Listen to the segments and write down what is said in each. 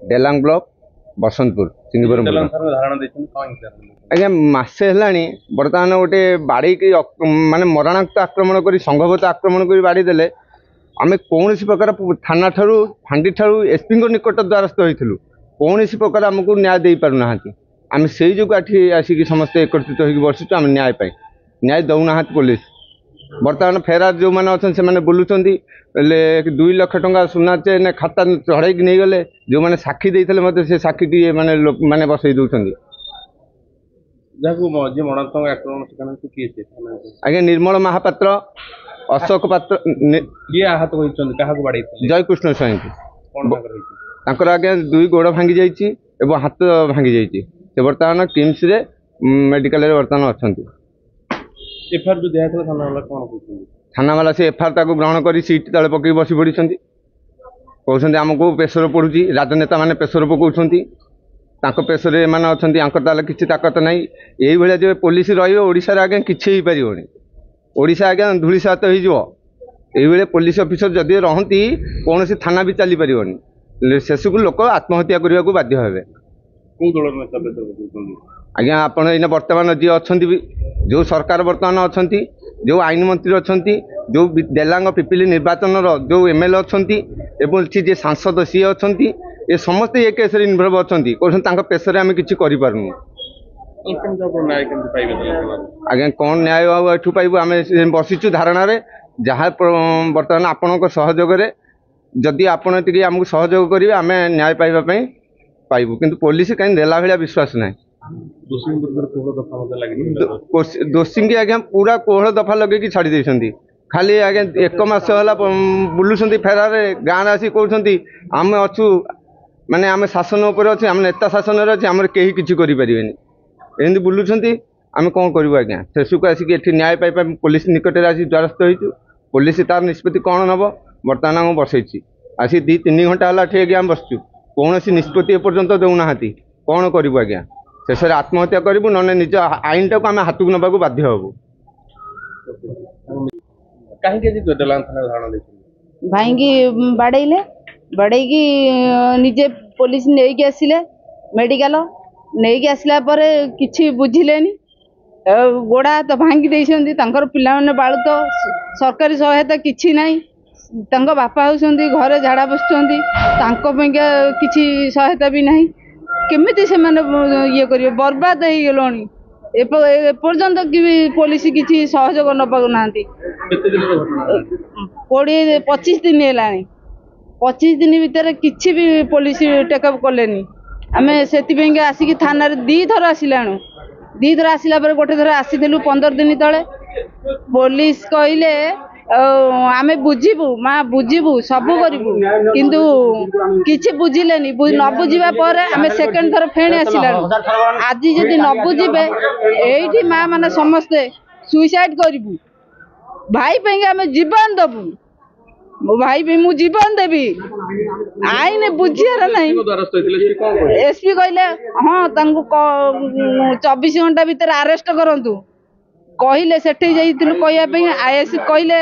Delang block Basantpur सिंगीपुर आज्ञा मसे है बर्तमान गोटे बाड़ी की माने मरणाक्त आक्रमण कर संघबद्ध आक्रमण कर बाड़ी देले आम कौन प्रकार थाना ठारू फांडी ठारू एसपी निकट द्वारस्थ होइथिलु कौन प्रकार आमको न्याय दे पारना आम से जो आसिक समस्त एकत्रित हो बसुँ आम न्याय दौना पुलिस बर्तमान फेरार जो मैंने अच्छा से बुलूँ 2 लाख टंका सुना चेन खाता चढ़ाई नहीं गले जो मैंने साक्षी देते मत से साक्षी टी मैंने बसई दौरान आज्ञा निर्मल महापात्र अशोक पात्र जय कृष्ण स्वाई आज्ञा 2 गोड़ भांगी जाइए और हाथ भांगी जाइए बर्तमान किम्स मेडिकल बर्तमान अच्छा थाना वाला से एफआईआर ग्रहण कर सीट तले पकई बसी पड़ी कहते आमको प्रेसर पड़ुची राजनेता मैंने प्रेसर पकाउं प्रेसर एम अच्छा किसी ताकत ना ये जो पुलिस रोशार आज्ञा किसी पारे ओडिशा आज्ञा धूलिसात हो पुलिस अफिसर जदि रहती कौन थाना भी चली पारनी शेष को लोक आत्महत्या करने को बाध्य हे आज्ञा आपण इन बर्तमान जी अच्छा जो सरकार बर्तमान अच्छा जो आईन मंत्री अच्छा जो देलांग पिपिली निर्वाचन जो एमएलए अच्छा जी सांसद सी अच्छा ये समस्त ये केस इनभल्व अच्छा कहते प्रेसर आम कि आज्ञा कौन न्याय आठू पाइबू आम बसीचु धारणा जहाँ बर्तमान आपण सहयोग जदि आपड़ टी आमको सहयोग करेंगे आम न्याय पाइबापी पाइबू किंतु पुलिस कहीं देला भाया विश्वास ना दोषी की आज्ञा पूरा कोहल दफा लगे छाड़ी देती खाली आज्ञा 1 मास है बुलूं फेरार गाँव आसी कहते आम अच्छु माने आम शासन उपर अच्छे आम नेता शासन अच्छे आम कहीं किसी करें एमती बुलूं आम कौन करूँ आज्ञा शेष को आसिक न्याय पाइबा पुलिस निकट आसी द्वारस्थ हो पुलिस तार निष्पत्ति कौन नब बर्तमान आम बसई आसी 2-3 घंटा है ठीक आम बसचु कौन निष्पत्ति एपर्यंत देना कौन करूँ आज्ञा शेष आत्महत्या करूँ ना निज आईन टाक आम हाथ को नवा बाध्य हबू भाई की बाड़े बाड़े निजे पुलिस नहीं आसिले मेडिकल नहीं आसला किसी बुझिले गोड़ा हाथ भांगी देती पिला बालू तो सरकारी सहायता किसी ना बापा होती घरे झाड़ा बसुँच किसी सहायता भी ना केमिति से माने ये करियो बर्बाद हो गलोनी एपर्यंत कि पुलिस किसी सहयोग न पाना 25 दिन है 25 दिन भितर किसी भी पुलिस टेकअप कले आम से आसिक थाना 2 थर आसलाणु 2 थर आसला गोटे थर आसीलु 15 दिन तले पुलिस कहले आमे बुझीबू माँ बुझीबू सब करूँ किंतु किसी बुझिले न बुझा पर आम सेकेंड थर फेणी आसला आज जदि न बुझे ये माँ मैंने समस्ते सुइसाइड करूँ भाई पे आम जीवन दबू मो भाई भी मु जीवन देवी आईन बुझार ना एसपी कहले हाँ 24 घंटा भीतर अरेस्ट करंतु कहले से कहवाई कहले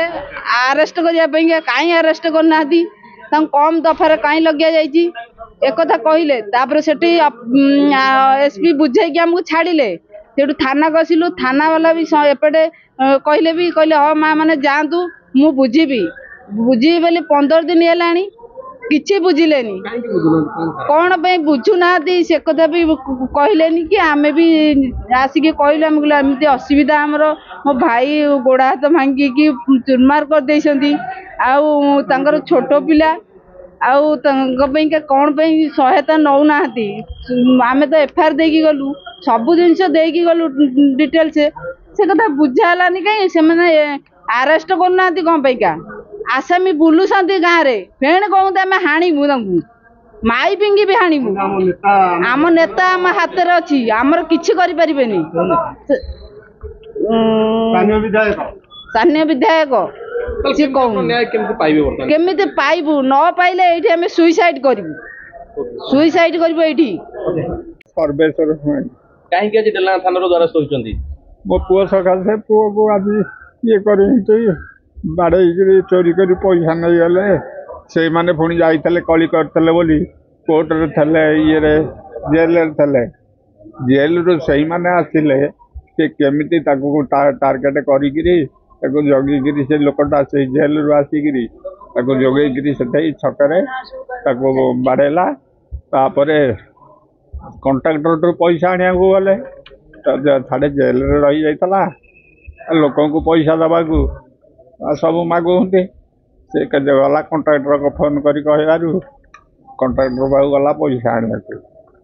अरेस्ट करने कहीं अरेस्ट करना कम दफार कहीं लगे जाइए एक कहले से एसपी बुझे आमको छाड़े से थाना गसिलु थाना वाला भी एपटे कहले भी कहले हाँ माँ मैंने जातु मु बुझी बुझी बोली 15 दिन है किसी बुझिले कौन पे बुझुना से कथा भी कहले कि आम भी आसिक कहलु आम एमती असुविधा आमर मो भाई गोड़ा हाथ भांगिकी चुरमार कर देइछंती आउ तांकर छोट पिला आउ कौन पे सहायता नौना आम तो एफआईआर देकी गलु सब जिनस देकी गलु डिटेल से कथा बुझालानी कहीं से अरेस्ट करना कौन पैका आसामी बुलुंट गाँव में फेण कहते आम हाणीबू माई पिंगी भी हाणीबू आम नेता आम हाथ में अच्छी आमर किसी करें स्थानीय विधायक केमिति पाइबू न पाइले ये आम सुइसाइड करूँ सुइसाइड करूँ ये मो पुओ सकाशे पुओ को आज ये कर बाड़े चोरी कर पैसा नहीं गले से माने पुणी जाइए कली करते बोली कोर्ट रे थले ये जेल रे थले जेल रू सही माने आसिले से केमिति ताको टार्गेट करिकिरी ताको जगिकिरी से लोकटा से जेल रू आसिकिरी ताको जगेकिरी सेठाई छकरे ताको बाड़ेला तापरे कंट्राक्टर टू पैसा आनिया को गले साढ़े जेल रे रही जाइतला लोक को पैसा दबा को सब मागुंते से गला कंट्राक्टर को फोन करी कहबारू कंट्राक्टर बाबू गला पैसा आने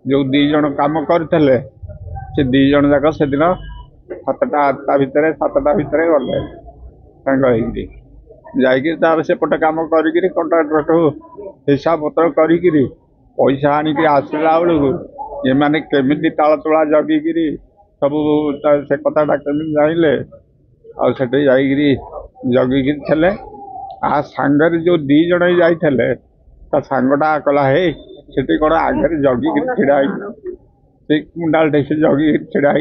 जो दी जन काम करते से दी जन जाक से दिन 7टा 8टा भितर 7टा भितर गले सांग जाइए तार सेपटे काम करी कंट्राक्टर हिसाब पत्र करी पैसा आनिक आसला बेलू ये मैंने केमिति ताल तोला जगिकी सब से कथाटा केमी जाइले आठे जाइरी जगिकी थे आ सांगे जो दी जन जाइए सांगटा कला हे से कौन आगे जगिकी छिड़ा से मुंडाल से जगिकी छिड़ा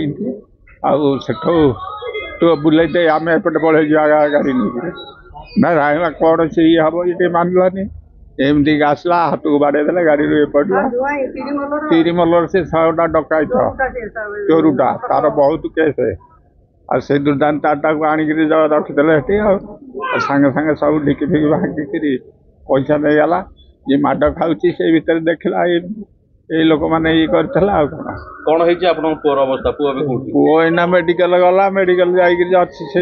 आठ तो बुलेटे आम एपटे पड़े गाड़ी नहीं ना राइमा कौन से ये हम ये मानलानी एमती आसला हाथ को बाड़े देले गाड़ी रू पड़ा तिरमलर से 100टा डकायत चोरुटा तार बहुत केस है आ से दुर्दान ताटा को आनिक रखिदे सांगे सांगे सब ढिकी फिकी भांगिकी पैसा नहीं गला ये माड खाऊँ से भितर देखला ये लोक मैंने ये करथिला कौन है आपन पुअर अवस्था पुआ भी कोठी पुओ एना मेडिकल गला मेडिकल जाइक अच्छी से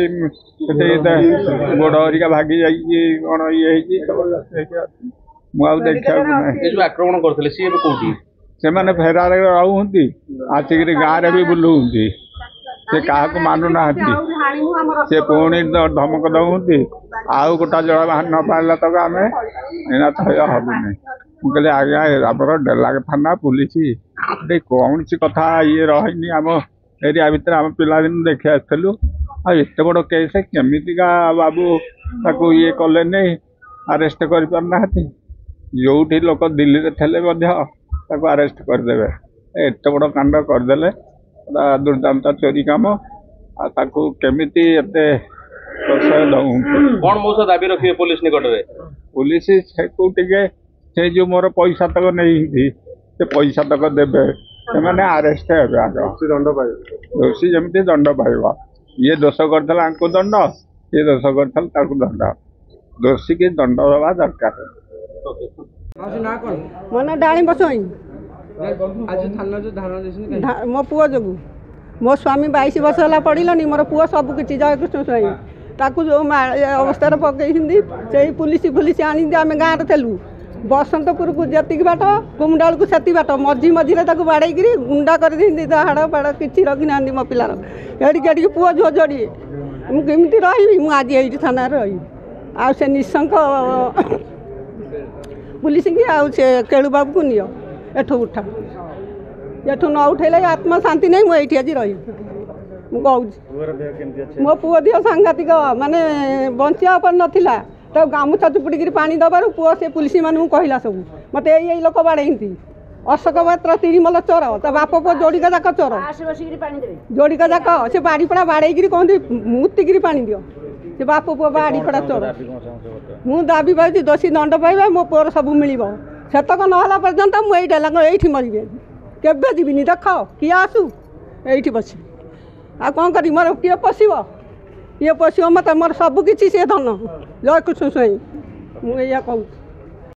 गोड़ हरिका भागी जाइए कौन ये मुझे देखा ये जो आक्रमण करथिले सी भी कोठी से मैंने फेरार रहती आसिक गाँव भी बुलूंती से क्या मानु ना से पुणी धमक दौंती आउ गोटा जगह न पाला तक आम एना थय हबुनी मुझे आज्ञा आप डेला थाना पुलिस कौन सी कथा ये रही आम एरिया भितर आम पिला दिन देखी आसलु आते बड़ केस केमितिका बाबू ताको ये कले नहीं अरेस्ट कर पारना जो लोक दिल्ली में थे अरेस्ट करदे एत बड़ कांड करदे दुर्दांत चोरी कम केमिति एते कौन मौसा दाबी रखिए पुलिस निकट में पुलिस से जो मोर पैसा तक नहीं से पैसा तक देवे से मैंने अरेस्ट हे दंड पाइब दोषी जमी दंड पाइब ये दोष करता दंड ये दोष करता दंड दोषी की दंड दवा दरकार मो ना डाणी बसई मो पुओ जो मो स्वामी 22 वर्ष है पड़िलानी मोर पुओ सब किसी जयकृष्ण स्वाई ताकू जो अवस्था पकई से पुलिस आनी आम गाँव थेलु बसंतपुर को जी बाट कुमडाल को से बाट मझी मझे बाड़े गुंडा कर हाड़ फाड़ कि रखी ना मो पिलार एडिक पुओ झो जोड़ी मुझे रही मुझे ये थाना रही आ से निशंक पुलिस की आउ से केलू बाबू को नियो एठू उठा एठू न उठेले आत्मा शांति नहीं मुझे आज रही मुझे मो पुओ दिह सांघातिक माने बंचिया पर नाला तो गामुछा चुपुड़ी पानी दबार पुओ से पुलिस मानू कहला सब मत यही लोक बाड़े अशोक पात्र तिरमल चोर तो बाप पुओ जोड़िका जाक चोर जोड़िका जाक से बाड़ीपड़ा बाड़े कहते मुतिक पानी दियो से बाप पुओ बाड़ीपड़ा चोर मु दाबी पाई दोषी दंड पाइबा मो पुओर सब मिल सेतक ना पर्यंत मुझे डेला ये मरबे केवे जीविनी देख किए आसू ये बस आ कौन करी मोर किए पशो ये पशो मत मोर सबकि सी धन जय कृष्ण स्वाई मुझे कहूँ।